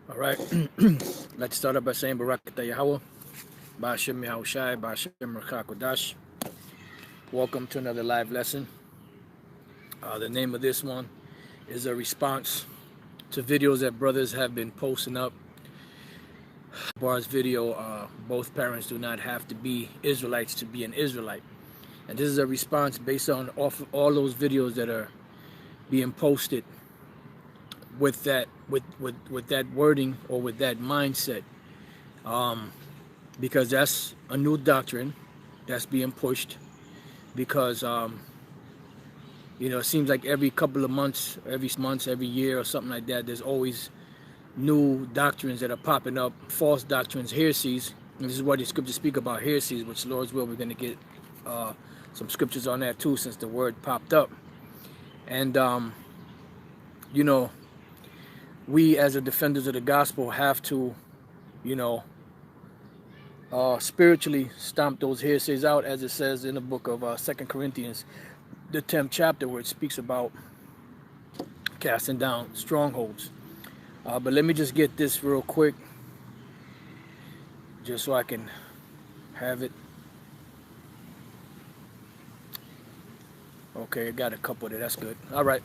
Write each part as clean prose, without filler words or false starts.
All right. Let's start up by saying Barakatah Yahweh, Ba'ashem Yahushai, Ba'ashem Rakakodash. Welcome to another live lesson. The name of this one is a response to videos that brothers have been posting up. Bar's video, both parents do not have to be Israelites to be an Israelite. And this is a response based on all those videos that are being posted with that with that wording or with that mindset, because that's a new doctrine that's being pushed. Because it seems like every couple of months, every year or something like that, there's always new doctrines that are popping up, false doctrines, heresies. And this is what the scriptures speak about, heresies, which Lord's will we're going to get some scriptures on that too, since the word popped up. And we as the defenders of the gospel have to, spiritually stomp those heresies out, as it says in the book of 2 Corinthians, the 10th chapter, where it speaks about casting down strongholds. But let me just get this real quick, just so I can have it. Okay, I got a couple there. That's good. All right.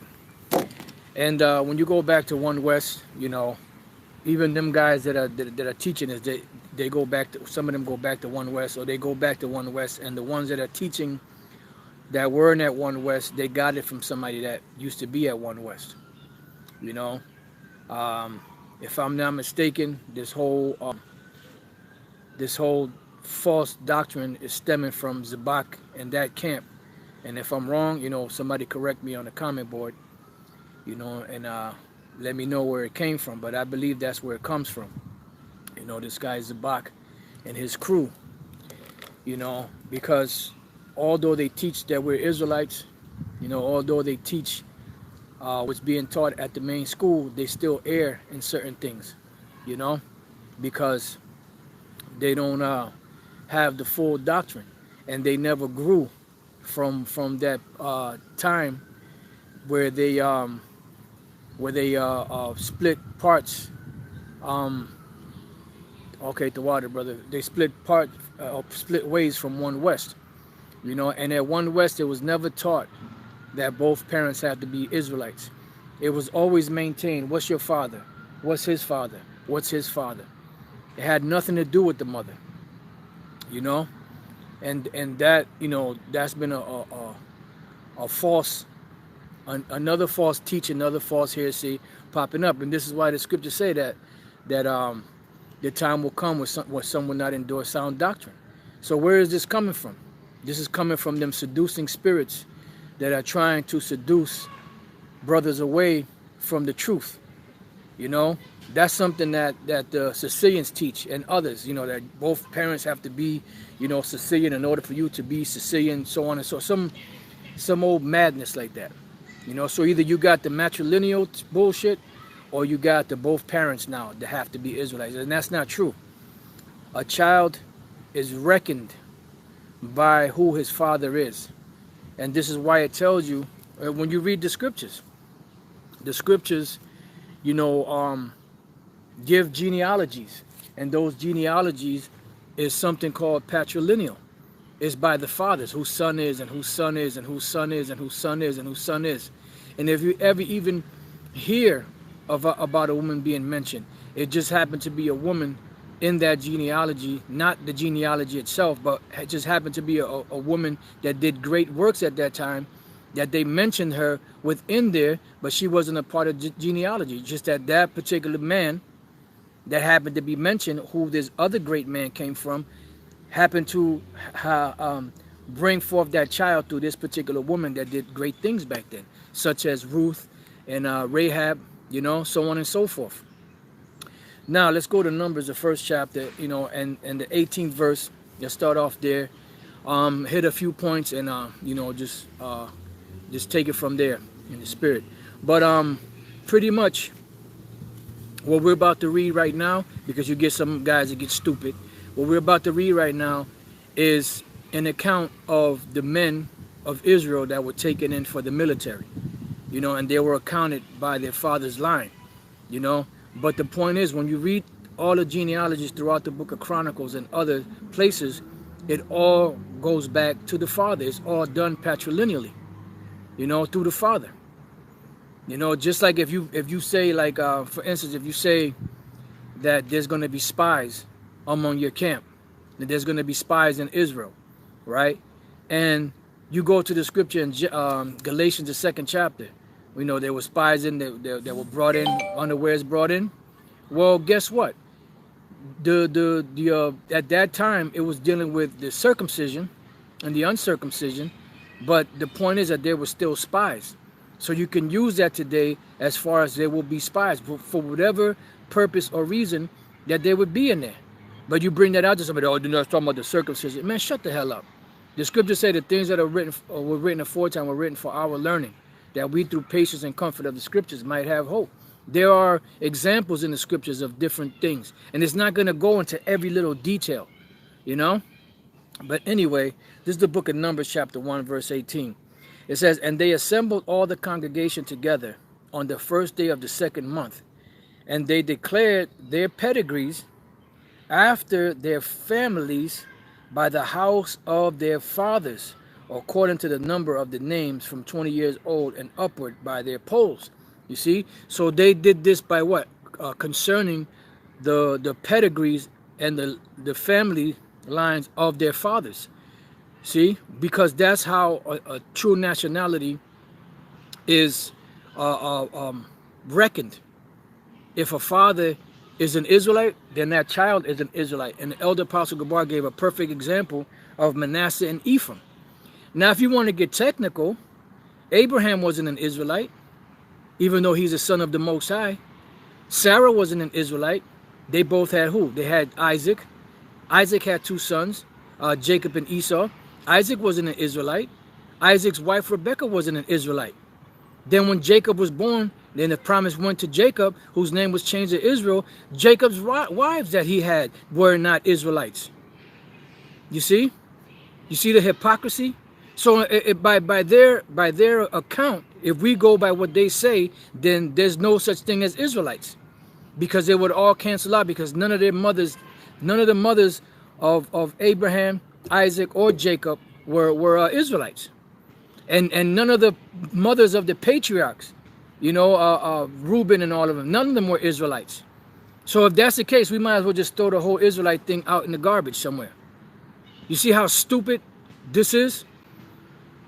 And when you go back to One West, even them guys that are teaching is they go back to, some of them go back to One West, or they go back to One West, and the ones that are teaching that were in at One West, they got it from somebody that used to be at One West. If I'm not mistaken, this whole false doctrine is stemming from Zabak and that camp. And if I'm wrong, somebody correct me on the comment board, and let me know where it came from. But I believe that's where it comes from. This guy Zabak and his crew, because although they teach that we're Israelites, although they teach what's being taught at the main school, they still err in certain things, because they don't have the full doctrine, and they never grew from that time where they split parts. Okay, the water, brother. They split ways from One West, and at One West it was never taught that both parents had to be Israelites. It was always maintained, what's your father? What's his father? What's his father? It had nothing to do with the mother, and that, that's been a false, another false teaching, another false heresy popping up. And this is why the scriptures say that the time will come where some will not endure sound doctrine. So where is this coming from? This is coming from them seducing spirits that are trying to seduce brothers away from the truth. That's something that the Sicilians teach, and others, that both parents have to be, Sicilian in order for you to be Sicilian, so on and so, some old madness like that. So either you got the matrilineal bullshit, or you got the both parents now that have to be Israelites. And that's not true. A child is reckoned by who his father is. And this is why it tells you, when you read the scriptures, give genealogies. And those genealogies is something called patrilineal. It's by the fathers, whose son is, and whose son is, and whose son is, and whose son is, and whose son is. And if you ever even hear about a woman being mentioned, it just happened to be a woman in that genealogy, not the genealogy itself, but it just happened to be a woman that did great works at that time, that they mentioned her within there, but she wasn't a part of genealogy. Just that particular man that happened to be mentioned, who this other great man came from, happened to bring forth that child through this particular woman that did great things back then, such as Ruth and Rahab, so on and so forth. Now let's go to Numbers, the first chapter, and the 18th verse. Let's start off there. Hit a few points and just take it from there in the spirit. But pretty much what we're about to read right now, because you get some guys that get stupid, what we're about to read right now is an account of the men of Israel that were taken in for the military, and they were accounted by their father's line, But the point is, when you read all the genealogies throughout the book of Chronicles and other places, it all goes back to the father. It's all done patrilineally, you know, through the father. You know, just like if you say, like, for instance, if you say that there's going to be spies among your camp, that there's going to be spies in Israel, right? And you go to the scripture in Galatians, the 2nd chapter. We know there were spies in that were brought in, unawares brought in. Well, guess what? At that time, it was dealing with the circumcision and the uncircumcision, but the point is that there were still spies. So you can use that today as far as there will be spies for whatever purpose or reason that they would be in there. But you bring that out to somebody, oh, you're not talking about the circumcision. Man, shut the hell up. The scriptures say the things that are written were written aforetime were written for our learning, that we through patience and comfort of the scriptures might have hope. There are examples in the scriptures of different things, and it's not going to go into every little detail, you know. But anyway, this is the book of Numbers, chapter 1, verse 18. It says, and they assembled all the congregation together on the first day of the 2nd month, and they declared their pedigrees after their families by the house of their fathers, according to the number of the names from 20 years old and upward by their polls. You see? So they did this by what? Concerning the pedigrees and the family lines of their fathers. See? Because that's how a true nationality is reckoned. If a father is an Israelite, then that child is an Israelite. And the elder Apostle Gabar gave a perfect example of Manasseh and Ephraim. Now, if you want to get technical, Abraham wasn't an Israelite, even though he's a son of the Most High. Sarah wasn't an Israelite. They both had who? They had Isaac. Isaac had 2 sons, Jacob and Esau. Isaac wasn't an Israelite. Isaac's wife Rebekah wasn't an Israelite. Then when Jacob was born, then the promise went to Jacob, whose name was changed to Israel. Jacob's wives that he had were not Israelites. You see? You see the hypocrisy? So by their account, if we go by what they say, then there's no such thing as Israelites, because they would all cancel out, because none of the mothers of Abraham, Isaac, or Jacob were Israelites, and none of the mothers of the patriarchs, you know, Reuben and all of them, none of them were Israelites. So if that's the case, we might as well just throw the whole Israelite thing out in the garbage somewhere. You see how stupid this is?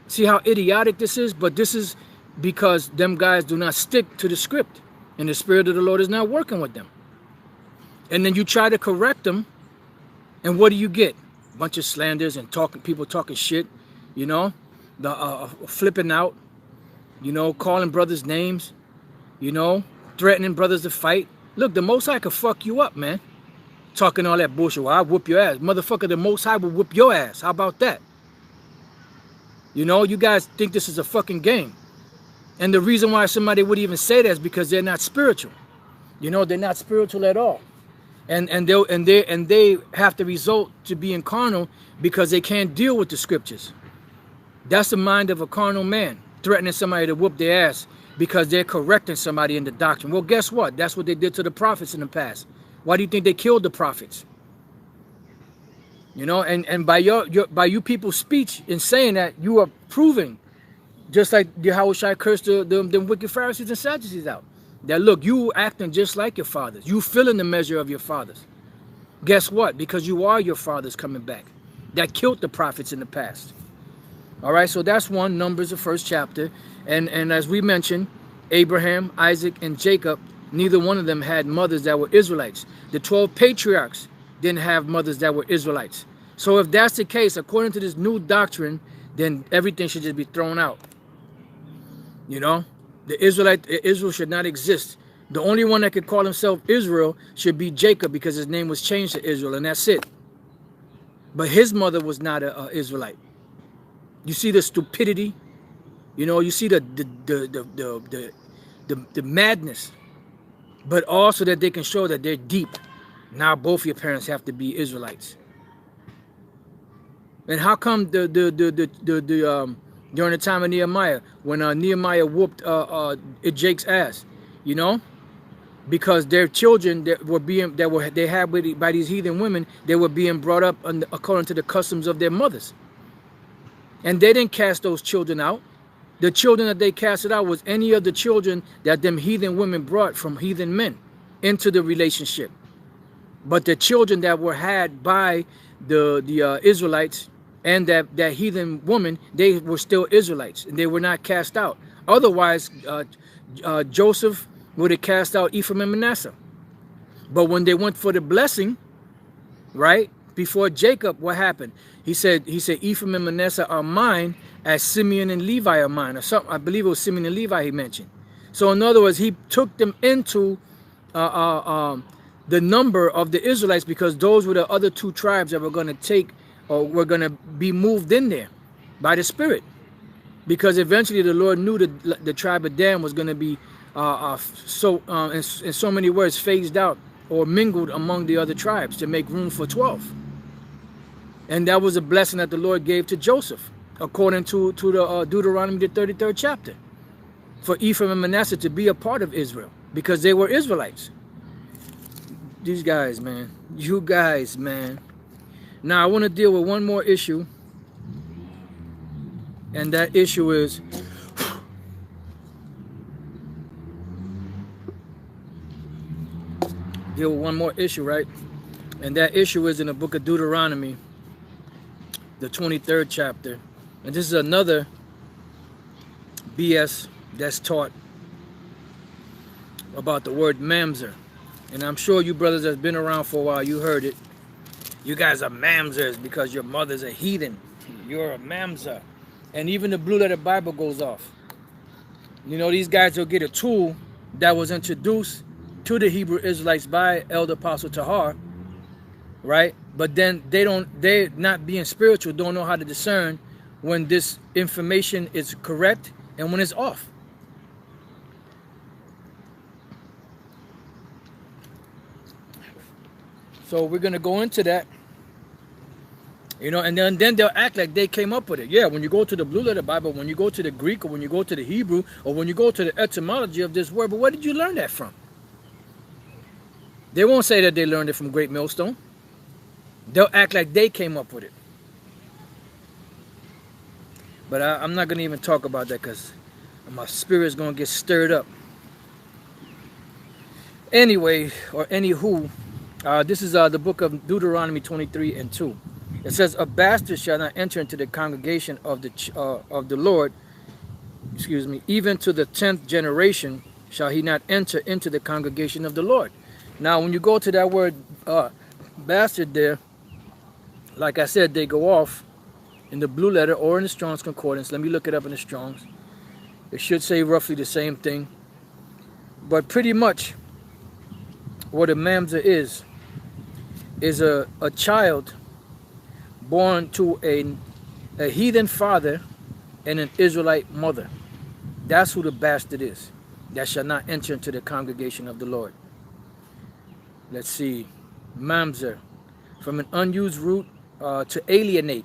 See how idiotic this is? But this is because them guys do not stick to the script, and the Spirit of the Lord is not working with them. And then you try to correct them, and what do you get? A bunch of slanders and people talking shit, you know, the flipping out, you know, calling brothers names, you know, threatening brothers to fight. Look, the Most High could fuck you up, man. Talking all that bullshit. Well, I'll whoop your ass. Motherfucker, the Most High will whoop your ass. How about that? You know, you guys think this is a fucking game. And the reason why somebody would even say that is because they're not spiritual. You know, they're not spiritual at all. And they have to result to being carnal because they can't deal with the scriptures. That's the mind of a carnal man, threatening somebody to whoop their ass because they're correcting somebody in the doctrine. Well, guess what? That's what they did to the prophets in the past. Why do you think they killed the prophets? You know, and by by you people's speech in saying that, you are proving, just like Yahushua cursed them wicked Pharisees and Sadducees out, that look, you acting just like your fathers. You filling the measure of your fathers. Guess what? Because you are your fathers coming back. That killed the prophets in the past. All right, so that's one, Numbers, the 1st chapter. And as we mentioned, Abraham, Isaac, and Jacob, neither one of them had mothers that were Israelites. The 12 patriarchs didn't have mothers that were Israelites. So if that's the case, according to this new doctrine, then everything should just be thrown out. You know, Israel should not exist. The only one that could call himself Israel should be Jacob, because his name was changed to Israel, and that's it. But his mother was not an Israelite. You see the stupidity? You know, you see the madness, but also that they can show that they're deep. Now both your parents have to be Israelites. And how come during the time of Nehemiah, when Nehemiah whooped Jake's ass, you know, because their children that were being they had by these heathen women, they were being brought up according to the customs of their mothers, and they didn't cast those children out. The children that they casted out was any of the children that them heathen women brought from heathen men into the relationship. But the children that were had by the Israelites and that heathen woman, they were still Israelites, and they were not cast out. Otherwise, Joseph would have cast out Ephraim and Manasseh. But when they went for the blessing, right, before Jacob, what happened? He said, Ephraim and Manasseh are mine, as Simeon and Levi are mine, or something. I believe it was Simeon and Levi he mentioned. So in other words, he took them into the number of the Israelites, because those were the other two tribes that were going to take, or were going to be moved in there by the Spirit. Because eventually the Lord knew that the tribe of Dan was going to be in so many words phased out or mingled among the other tribes to make room for 12. And that was a blessing that the Lord gave to Joseph, according to the Deuteronomy, the 33rd chapter, for Ephraim and Manasseh to be a part of Israel, because they were Israelites. These guys, man. You guys, man. Now I want to deal with one more issue, and that issue is deal with one more issue, right? And that issue is in the book of Deuteronomy, the 23rd chapter. And this is another BS that's taught about the word mamzer. And I'm sure you brothers that's been around for a while, you heard it. You guys are mamzers because your mother's a heathen. You're a mamzer. And even the blue letter Bible goes off. You know, these guys will get a tool that was introduced to the Hebrew Israelites by Elder Apostle Tahar, right? But then they're not being spiritual, don't know how to discern when this information is correct and when it's off. So we're going to go into that, you know, and then they'll act like they came up with it. Yeah, when you go to the blue letter Bible, when you go to the Greek, or when you go to the Hebrew, or when you go to the etymology of this word, but where did you learn that from? They won't say that they learned it from Great Millstone. They'll act like they came up with it. But I'm not going to even talk about that, because my spirit's going to get stirred up. Anyway, or anywho, this is the book of Deuteronomy 23 and 2. It says, a bastard shall not enter into the congregation of the Lord, excuse me, even to the 10th generation shall he not enter into the congregation of the Lord. Now, when you go to that word bastard there, like I said, they go off in the blue letter or in the Strong's Concordance. Let me look it up in the Strong's. It should say roughly the same thing. But pretty much what a mamzer is a child born to a heathen father and an Israelite mother. That's who the bastard is. That shall not enter into the congregation of the Lord. Let's see. Mamzer, from an unused root to alienate,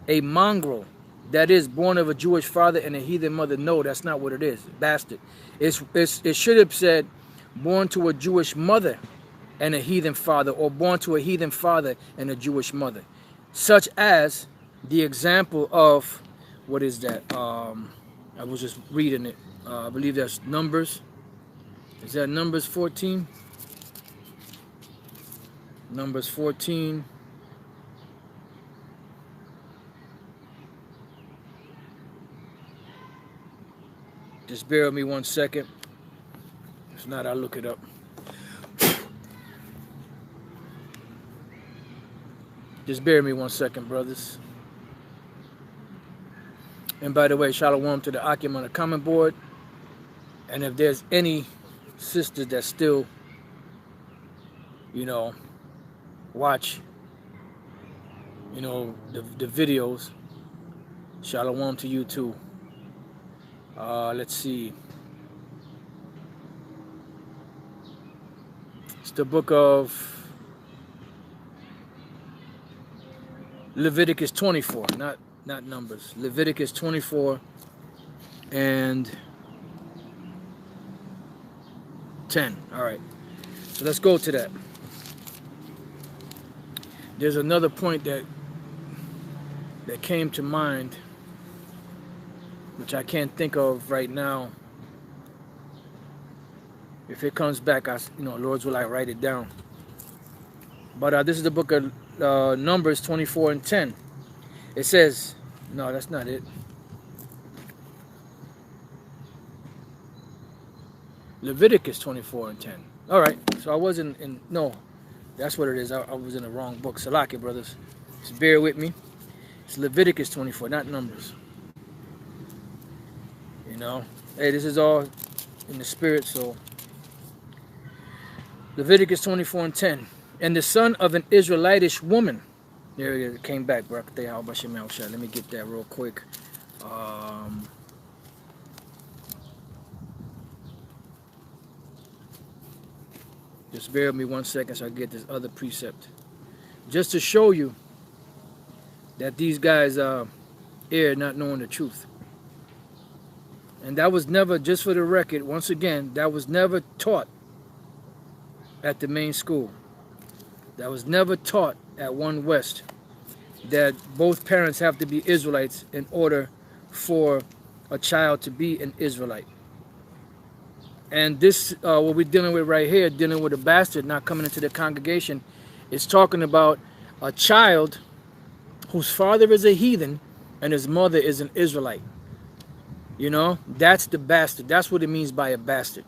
a mongrel, that is born of a Jewish father and a heathen mother. No, that's not what it is. Bastard. It should have said born to a Jewish mother and a heathen father, or born to a heathen father and a Jewish mother. Such as the example of, what is that? I was just reading it. I believe that's Numbers. Is that Numbers 14? Numbers 14. Just bear with me 1 second. If not, I'll look it up. Just bear with me 1 second, brothers. And by the way, shalom to the Akim on the comment board. And if there's any sisters that still, you know, watch, you know, the videos, shalom to you too. Let's see. It's the book of Leviticus 24, not Numbers. Leviticus 24 and 10. All right. So let's go to that. There's another point that came to mind, which I can't think of right now. If it comes back, Lord's will, I write it down. But this is the book of Numbers 24 and 10. It says, no, that's not it. Leviticus 24 and 10. All right, so I wasn't in, no, that's what it is. I was in the wrong book. Salaki, brothers. Just bear with me. It's Leviticus 24, not Numbers. You know, hey, this is all in the spirit, so. Leviticus 24 and 10. And the son of an Israelitish woman. There it is. It came back, bro. Let me get that real quick. Just bear with me 1 second so I get this other precept. Just to show you that these guys err not knowing the truth. And that was never, just for the record, once again, that was never taught at the main school. That was never taught at One West, that both parents have to be Israelites in order for a child to be an Israelite. And this, what we're dealing with right here, dealing with a bastard not coming into the congregation, is talking about a child whose father is a heathen and his mother is an Israelite. You know, that's the bastard. That's what it means by a bastard.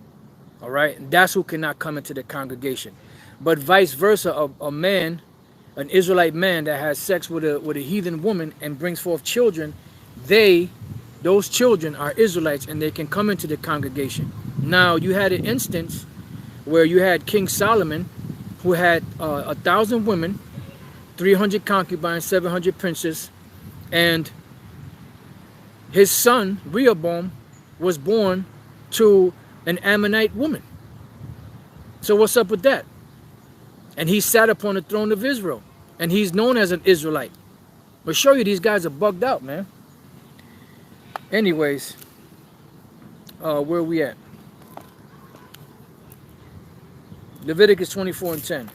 All right, and that's who cannot come into the congregation. But vice versa, a man, an Israelite man that has sex with a heathen woman and brings forth children, those children are Israelites and they can come into the congregation. Now, you had an instance where you had King Solomon, who had 1,000 women, 300 concubines, 700 princes, and his son Rehoboam was born to an Ammonite woman. So what's up with that? And he sat upon the throne of Israel, and he's known as an Israelite. I'll show you these guys are bugged out, man. Anyways, where are we at? Leviticus 24 and 10.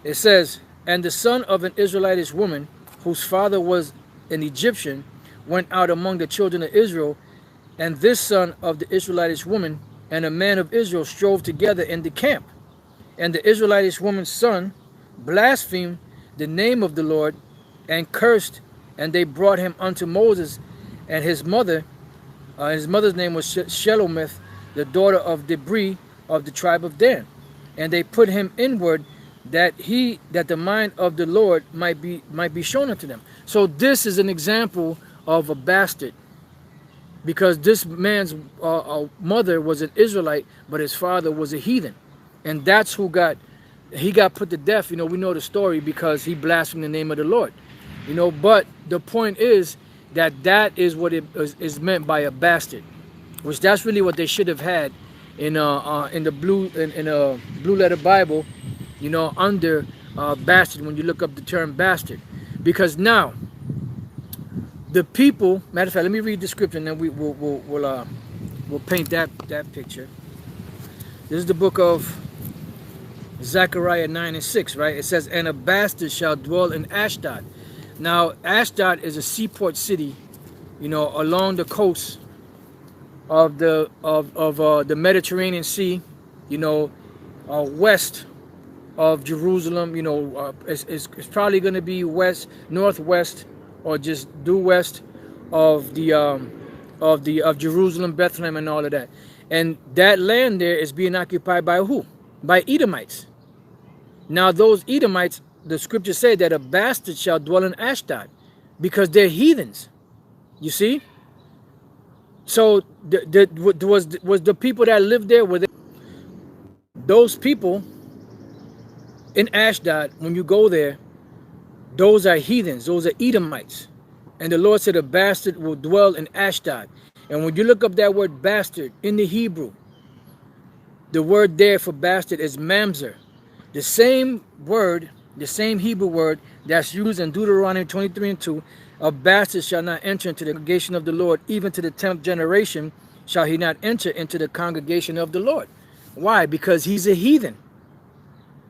It says, and the son of an Israelitish woman, whose father was an Egyptian, went out among the children of Israel, and this son of the Israelitish woman and a man of Israel strove together in the camp. And the Israelitish woman's son blasphemed the name of the Lord and cursed, and they brought him unto Moses and his mother. His mother's name was Shelomith, the daughter of Debri of the tribe of Dan. And they put him inward that the mind of the Lord might be shown unto them. So this is an example of a bastard, because this man's mother was an Israelite, but his father was a heathen, and that's who got put to death. You know, we know the story because he blasphemed the name of the Lord. You know, but the point is that is what it is meant by a bastard, which that's really what they should have had in the blue letter Bible. You know, under bastard, when you look up the term bastard, because now the people, matter of fact, let me read the scripture and then we'll paint that picture. This is the book of Zechariah 9 and 6, right? It says, and a bastard shall dwell in Ashdod. Now, Ashdod is a seaport city, you know, along the coast of the Mediterranean Sea, you know, west of Jerusalem. You know, it's probably going to be northwest, or just due west of Jerusalem, Bethlehem, and all of that. And that land there is being occupied by who? By Edomites. Now those Edomites, the scripture say that a bastard shall dwell in Ashdod, because they're heathens. You see? So was the people that lived there, were they? Those people in Ashdod, when you go there, those are heathens, those are Edomites. And the Lord said a bastard will dwell in Ashdod. And when you look up that word bastard in the Hebrew, the word there for bastard is mamzer. The same word, the same Hebrew word that's used in Deuteronomy 23 and 2, a bastard shall not enter into the congregation of the Lord, even to the 10th generation shall he not enter into the congregation of the Lord. Why? Because he's a heathen.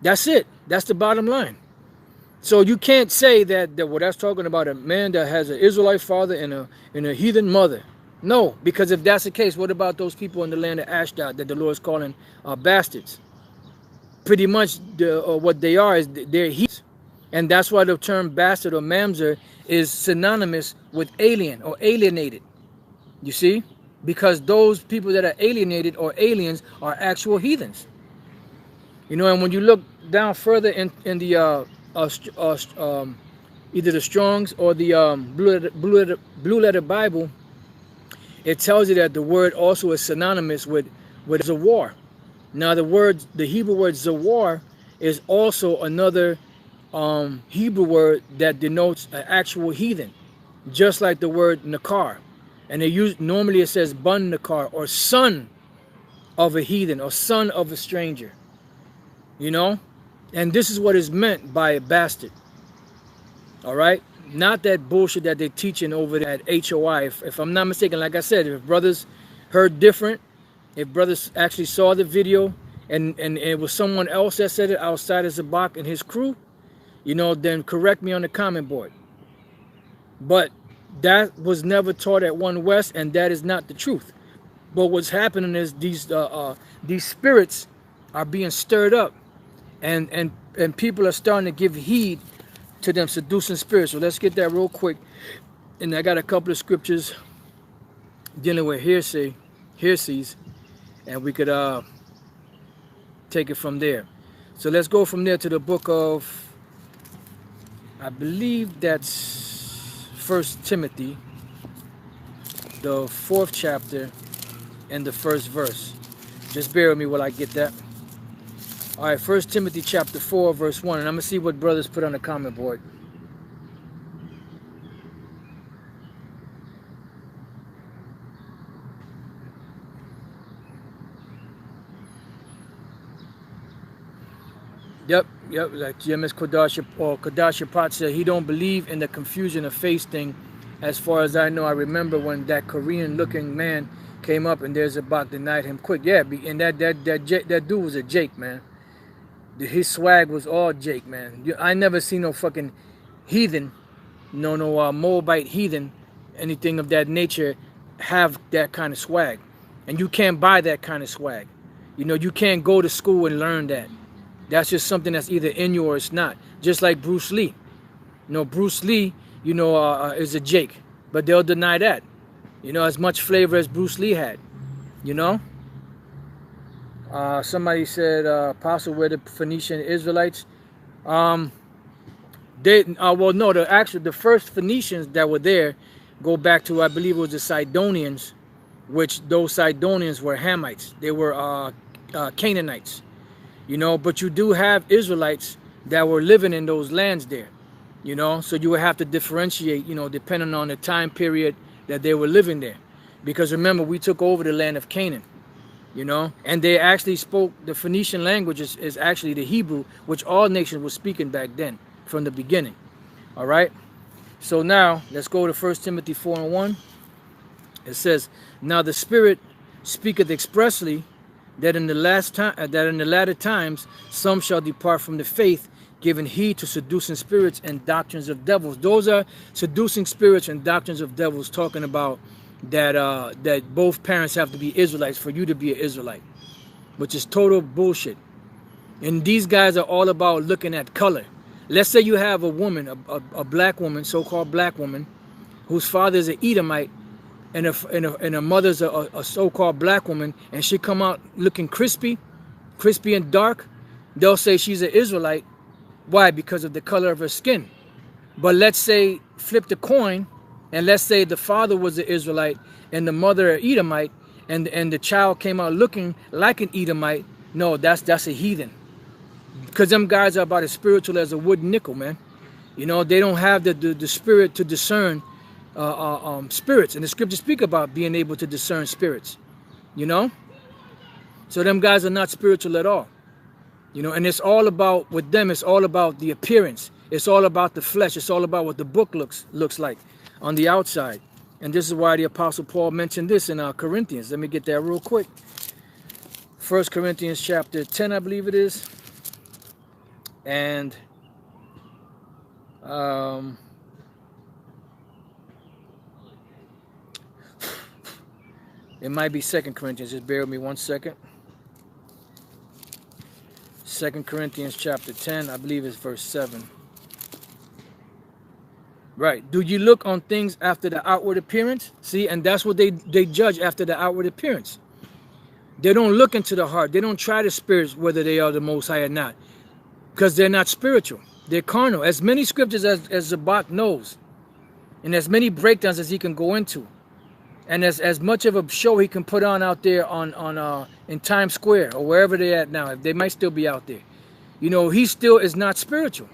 That's it. That's the bottom line. So you can't say that well, that's talking about a man that has an Israelite father and a heathen mother. No, because if that's the case, what about those people in the land of Ashdod that the Lord is calling bastards? Pretty much what they are is they're heathens. And that's why the term bastard or mamzer is synonymous with alien or alienated. You see? Because those people that are alienated or aliens are actual heathens. You know, and when you look down further in the either the Strong's or the Blue Letter Bible, it tells you that the word also is synonymous with zawar. Now the Hebrew word zawar is also another Hebrew word that denotes an actual heathen, just like the word nakar. And normally it says bun nakar, or son of a heathen, or son of a stranger. You know? And this is what is meant by a bastard. All right? Not that bullshit that they're teaching over there at HOI. If I'm not mistaken, like I said, if brothers heard different, if brothers actually saw the video and it was someone else that said it outside of Zabak and his crew, you know, then correct me on the comment board. But that was never taught at One West, and that is not the truth. But what's happening is these spirits are being stirred up, and people are starting to give heed to them seducing spirits. So let's get that real quick. And I got a couple of scriptures dealing with heresies, and we could take it from there. So let's go from there to the book of, I believe that's 1 Timothy, the 4th chapter and the 1st verse. Just bear with me while I get that. All right, 1 Timothy chapter 4, verse 1. And I'm going to see what brothers put on the comment board. Yep, like GMS Kodash Pot said, he don't believe in the confusion of face thing. As far as I know, I remember when that Korean-looking man came up and there's Zabak denied him quick. Yeah, and that dude was a Jake, man. His swag was all Jake, man. I never seen no fucking heathen, no Moabite heathen, anything of that nature have that kind of swag. And you can't buy that kind of swag. You know, you can't go to school and learn that. That's just something that's either in you or it's not. Just like Bruce Lee. You know, Bruce Lee, you know, is a Jake. But they'll deny that. You know, as much flavor as Bruce Lee had. You know? Somebody said, Apostle, were the Phoenician Israelites? Well, no, the first Phoenicians that were there go back to, I believe it was the Sidonians, which those Sidonians were Hamites. They were Canaanites. You know, but you do have Israelites that were living in those lands there, you know, so you would have to differentiate, you know, depending on the time period that they were living there. Because remember, we took over the land of Canaan, you know, and they actually spoke, the Phoenician language is actually the Hebrew, which all nations were speaking back then from the beginning. All right. So now let's go to 1 Timothy 4:1. It says, now the Spirit speaketh expressly that in the latter times some shall depart from the faith, giving heed to seducing spirits and doctrines of devils. Those are seducing spirits and doctrines of devils, talking about that both parents have to be Israelites for you to be an Israelite, which is total bullshit. And these guys are all about looking at color. Let's say you have a woman, a black woman, so-called black woman, whose father is an Edomite, and her mother's a so-called black woman, and she come out looking crispy and dark, they'll say she's an Israelite. Why? Because of the color of her skin. But let's say, flip the coin, and let's say the father was an Israelite and the mother an Edomite, and the child came out looking like an Edomite. No, that's a heathen. Because them guys are about as spiritual as a wooden nickel, man. You know, they don't have the spirit to discern spirits, and the scriptures speak about being able to discern spirits, you know. So them guys are not spiritual at all, you know. And it's all about, with them, it's all about the appearance, it's all about the flesh, it's all about what the book looks like on the outside. And this is why the Apostle Paul mentioned this in Corinthians. Let me get that real quick. 1 Corinthians chapter 10, I believe it is. And it might be 2 Corinthians. Just bear with me 1 second. 2 Corinthians chapter 10, I believe it's verse 7. Right. Do you look on things after the outward appearance? See, and that's what they judge after the outward appearance. They don't look into the heart. They don't try the spirits whether they are the Most High or not. Because they're not spiritual. They're carnal. As many scriptures as Zabak knows. And as many breakdowns as he can go into. And as much of a show he can put on out there in Times Square or wherever they're at now. They might still be out there. You know, he still is not spiritual.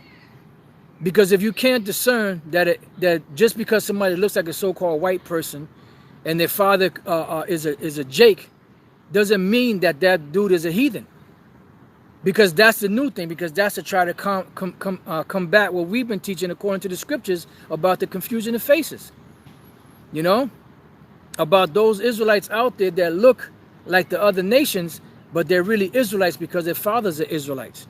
Because if you can't discern that just because somebody looks like a so-called white person and their father is a Jake, doesn't mean that dude is a heathen. Because that's the new thing. Because that's to try to combat what we've been teaching according to the scriptures about the confusion of faces. You know? About those Israelites out there that look like the other nations, but they're really Israelites because their fathers are Israelites.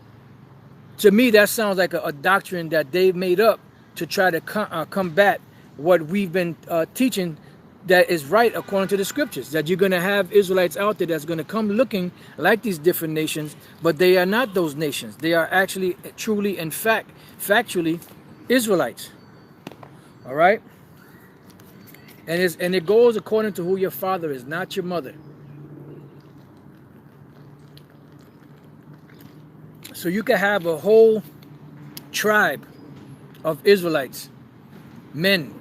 To me, that sounds like a doctrine that they've made up to try to combat what we've been teaching that is right according to the scriptures. That you're going to have Israelites out there that's going to come looking like these different nations, but they are not those nations. They are actually, truly, in fact, factually Israelites. All right? And it goes according to who your father is, not your mother. So you can have a whole tribe of Israelites, men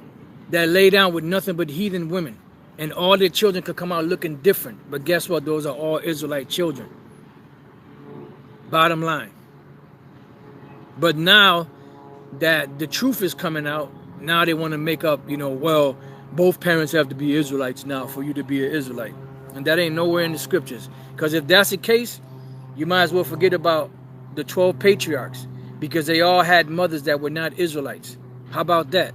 that lay down with nothing but heathen women, and all their children could come out looking different. But guess what? Those are all Israelite children. Bottom line. But now that the truth is coming out, now they want to make up, you know, well, both parents have to be Israelites now for you to be an Israelite. And that ain't nowhere in the scriptures. Because if that's the case, you might as well forget about the 12 patriarchs, because they all had mothers that were not Israelites. How about that?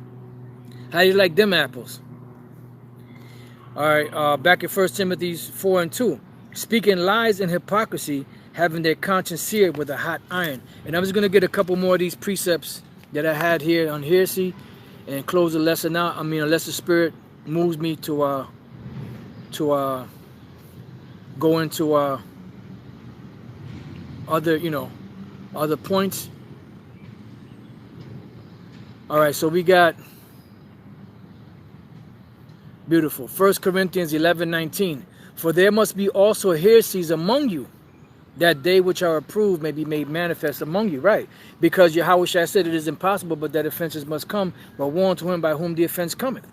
How do you like them apples? All right, back in 1 Timothy 4 and 2. Speaking lies and hypocrisy, having their conscience seared with a hot iron. And I'm just going to get a couple more of these precepts that I had here on heresy and close the lesson out. I mean, unless the Spirit moves me to go into other, you know, other points. All right, so we got beautiful 1 Corinthians 11:19. For there must be also heresies among you, that they which are approved may be made manifest among you. Right, because Yahushua said it is impossible, but that offenses must come, but woe unto him by whom the offense cometh.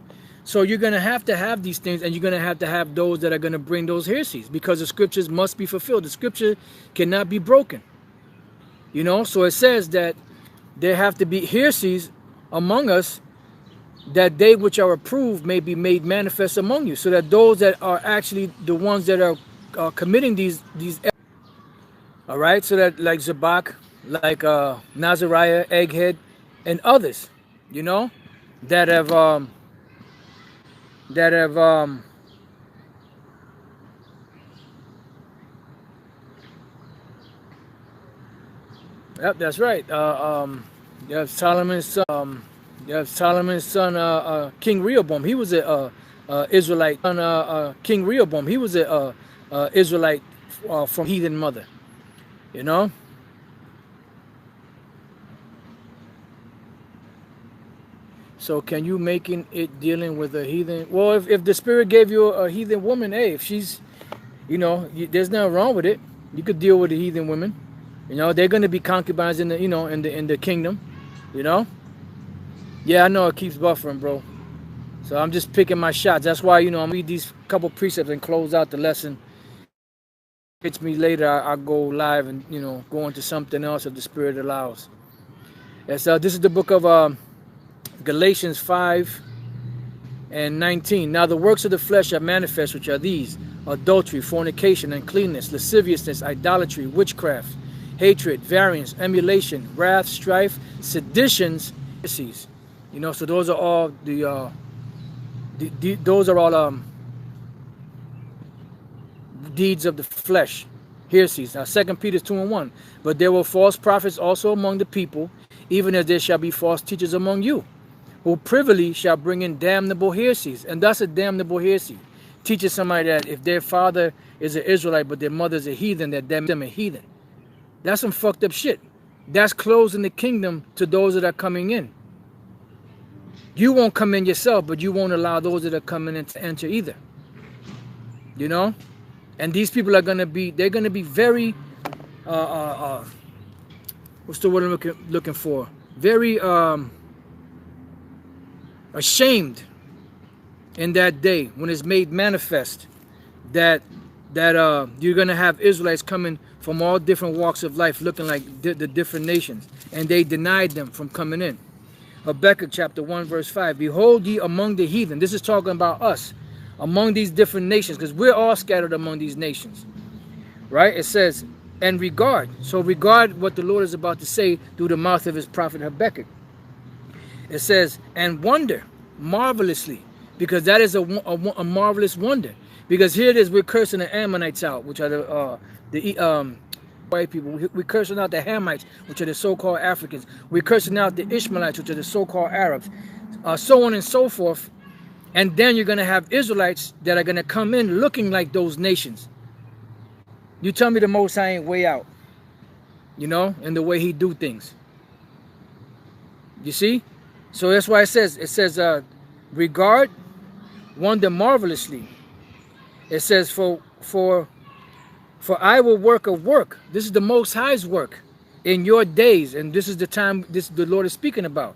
So you're going to have these things, and you're going to have those that are going to bring those heresies, because the scriptures must be fulfilled. The scripture cannot be broken. You know, so it says that there have to be heresies among us, that they which are approved may be made manifest among you. So that those that are actually the ones that are committing these all right, so that like Zabak, like Nazariah, Egghead, and others, you know, that have yep, that's right. You have Solomon's son. King Rehoboam. He was a Israelite. King Rehoboam. He was a Israelite from heathen mother. You know. So can you making it dealing with a heathen? Well, if the Spirit gave you a heathen woman, hey, if she's, you know, there's nothing wrong with it. You could deal with the heathen women. You know, they're going to be concubines in the, you know, in the kingdom. You know. Yeah, I know it keeps buffering, bro. So I'm just picking my shots. That's why, you know, I'm read these couple precepts and close out the lesson. Hits me later, I'll go live and, you know, go into something else if the Spirit allows. Yes, this is the book of Galatians 5 and 19. Now the works of the flesh are manifest, which are these: adultery, fornication, uncleanness, lasciviousness, idolatry, witchcraft, hatred, variance, emulation, wrath, strife, seditions, heresies. You know, so those are all those are all deeds of the flesh. heresies. Now 2 Peter 2:1. But there were false prophets also among the people, even as there shall be false teachers among you, who privily shall bring in damnable heresies. And that's a damnable heresy. Teaching somebody that if their father is an Israelite but their mother is a heathen, that them a heathen. That's some fucked up shit. That's closing the kingdom to those that are coming in. You won't come in yourself, but you won't allow those that are coming in to enter either. You know? And these people are going to be, they're going to be very, what's the word I'm looking for? Very ashamed in that day when it's made manifest that you're going to have Israelites coming from all different walks of life looking like the different nations. And they denied them from coming in. Habakkuk chapter 1 verse 5. Behold ye among the heathen. This is talking about us. Among these different nations. Because we're all scattered among these nations. Right? It says, and regard. So regard what the Lord is about to say through the mouth of his prophet Habakkuk. It says, and wonder marvelously. Because that is a marvelous wonder. Because here it is, we're cursing the Ammonites out, which are the white people. We're cursing out the Hamites, which are the so-called Africans. We're cursing out the Ishmaelites, which are the so-called Arabs. So on and so forth. And then you're going to have Israelites that are going to come in looking like those nations. You tell me the Most High ain't way out. You know, in the way he do things. You see? So that's why it says, regard, wonder marvelously. It says, for I will work a work. This is the Most High's work in your days. And this is the time the Lord is speaking about.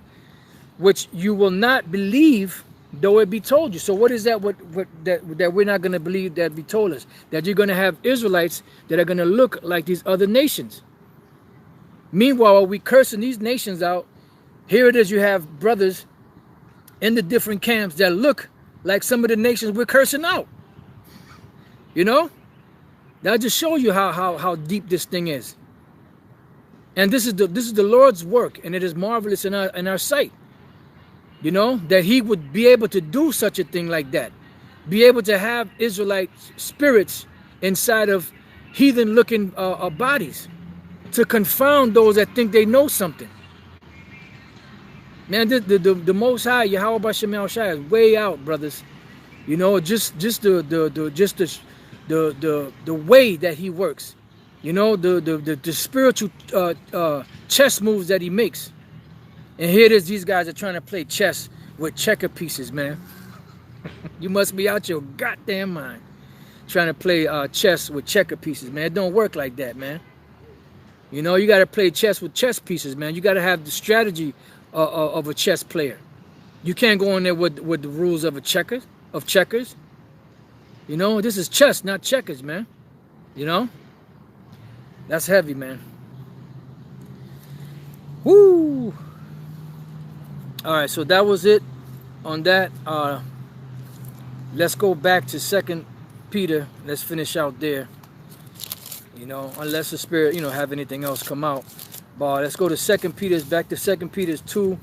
Which you will not believe, though it be told you. So what is that that we're not going to believe that be told us? That you're going to have Israelites that are going to look like these other nations. Meanwhile, we cursing these nations out. Here it is, you have brothers in the different camps that look like some of the nations we're cursing out. You know? That just shows you how deep this thing is. And this is the Lord's work, and it is marvelous in our sight. You know, that he would be able to do such a thing like that. Be able to have Israelite spirits inside of heathen-looking bodies to confound those that think they know something. Man, the Most High, Yahweh B'Shem Yahushua, is way out, brothers. You know, just the way that he works. You know, the spiritual chess moves that he makes. And here it is, these guys are trying to play chess with checker pieces, man. You must be out your goddamn mind trying to play chess with checker pieces, man. It don't work like that, man. You know, you got to play chess with chess pieces, man. You got to have the strategy of a chess player. You can't go in there with the rules of checkers. You know, this is chess, not checkers, man. You know? That's heavy, man. Woo! All right, so that was it on that. Let's go back to 2 Peter. Let's finish out there. You know, unless the Spirit, you know, have anything else come out. But let's go to 2 Peter, back to 2 Peter 2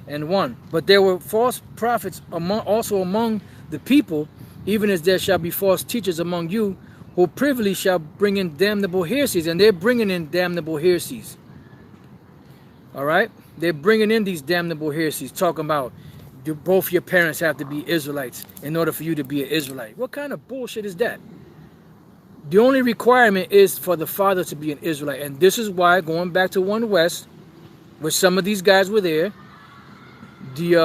and 1. But there were false prophets also among the people, even as there shall be false teachers among you, who privily shall bring in damnable heresies. And they're bringing in damnable heresies. All right? They're bringing in these damnable heresies, talking about both your parents have to be Israelites in order for you to be an Israelite. What kind of bullshit is that? The only requirement is for the father to be an Israelite. And this is why, going back to 1 West, where some of these guys were there, they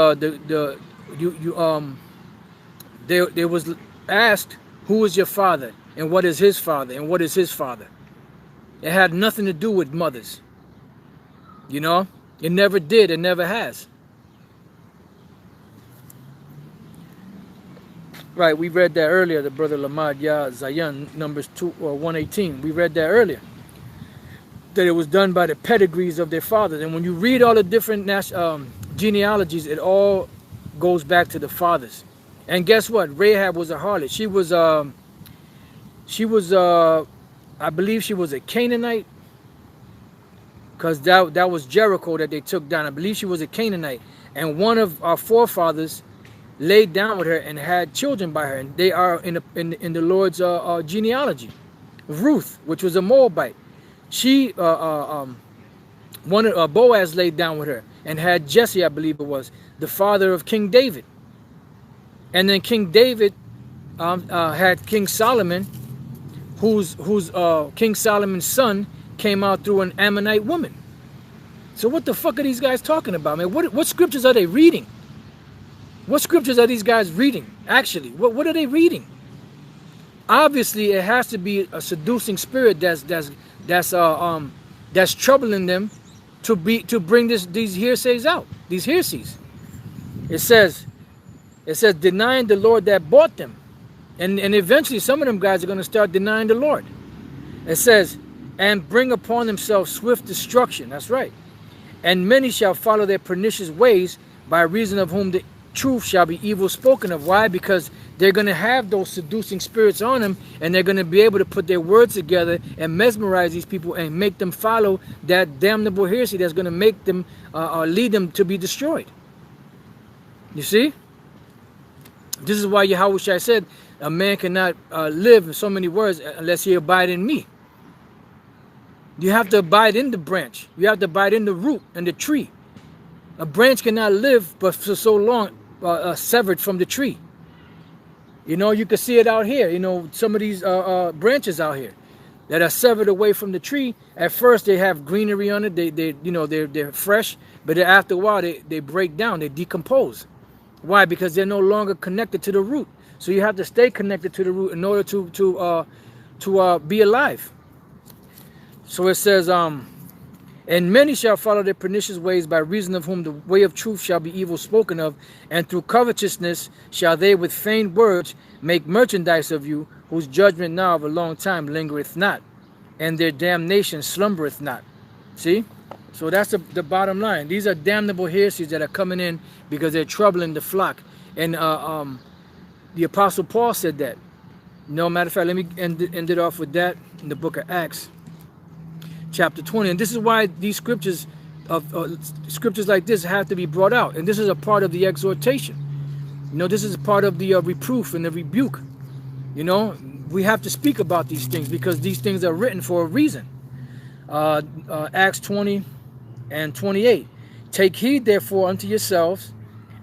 was asked, who is your father? And what is his father? And what is his father? It had nothing to do with mothers. You know? It never did. It never has. Right, we read that earlier, the brother Lamad Yah Zayan, Numbers 118. We read that earlier. That it was done by the pedigrees of their fathers. And when you read all the different genealogies, it all goes back to the fathers. And guess what? Rahab was a harlot. She was I believe she was a Canaanite. Because that was Jericho that they took down. I believe she was a Canaanite. And one of our forefathers laid down with her and had children by her. And they are in the Lord's genealogy. Ruth, which was a Moabite, she wanted Boaz laid down with her and had Jesse, I believe it was, the father of King David. And then King David had King Solomon, whose King Solomon's son came out through an Ammonite woman. So what the fuck are these guys talking about, man? What scriptures are they reading? What scriptures are these guys reading? Actually, what are they reading? Obviously, it has to be a seducing spirit that's troubling them to bring these heresies out. These heresies. It says denying the Lord that bought them, and eventually some of them guys are going to start denying the Lord. It says, and bring upon themselves swift destruction. That's right. And many shall follow their pernicious ways, by reason of whom the truth shall be evil spoken of. Why? Because they're going to have those seducing spirits on them, and they're going to be able to put their words together and mesmerize these people and make them follow that damnable heresy that's going to make them lead them to be destroyed. You see? This is why Yahushua said, a man cannot live, in so many words, unless he abide in me. You have to abide in the branch. You have to abide in the root and the tree. A branch cannot live but for so long severed from the tree. You know, you can see it out here. You know, some of these branches out here that are severed away from the tree. At first, they have greenery on it. They're fresh, but after a while, they break down. They decompose. Why? Because they're no longer connected to the root. So you have to stay connected to the root in order to be alive. So it says, and many shall follow their pernicious ways, by reason of whom the way of truth shall be evil spoken of, and through covetousness shall they with feigned words make merchandise of you, whose judgment now of a long time lingereth not, and their damnation slumbereth not. See? So that's the bottom line. These are damnable heresies that are coming in because they're troubling the flock. And the Apostle Paul said that. No, matter of fact, let me end it off with that in the book of Acts, chapter 20. And this is why these scriptures scriptures like this have to be brought out. And this is a part of the exhortation. You know, this is part of the reproof and the rebuke. You know, we have to speak about these things because these things are written for a reason. Acts 20 and 28. Take heed therefore unto yourselves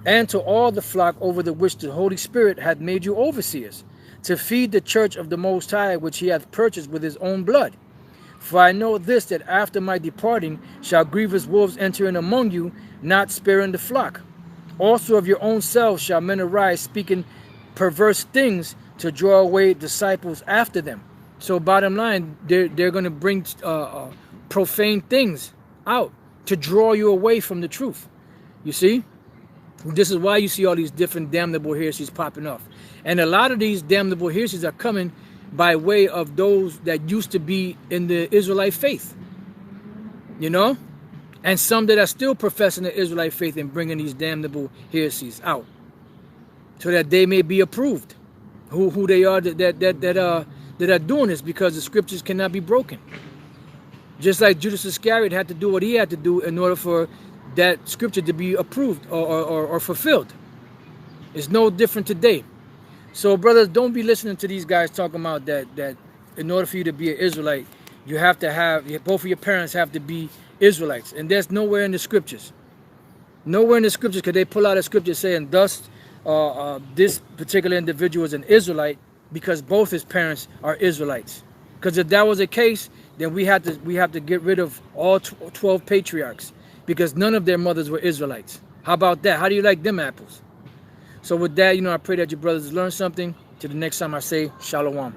and to all the flock over the which the Holy Spirit hath made you overseers, to feed the church of the Most High, which he hath purchased with his own blood. For I know this, that after my departing shall grievous wolves enter in among you, not sparing the flock. Also of your own selves shall men arise, speaking perverse things, to draw away disciples after them. So bottom line, they're going to bring profane things out to draw you away from the truth. You see? This is why you see all these different damnable heresies popping off. And a lot of these damnable heresies are coming by way of those that used to be in the Israelite faith. You know? And some that are still professing the Israelite faith and bringing these damnable heresies out, so that they may be approved. Who they are that are doing this, because the scriptures cannot be broken. Just like Judas Iscariot had to do what he had to do in order for that scripture to be approved or fulfilled. It's no different today. So brothers, don't be listening to these guys talking about that in order for you to be an Israelite, you have to have, both of your parents have to be Israelites. And there's nowhere in the scriptures. Nowhere in the scriptures could they pull out a scripture saying, thus this particular individual is an Israelite because both his parents are Israelites. Because if that was the case, then we have to get rid of all 12 patriarchs, because none of their mothers were Israelites. How about that? How do you like them apples? So with that, I pray that your brothers learn something. Till the next time I say, Shalom.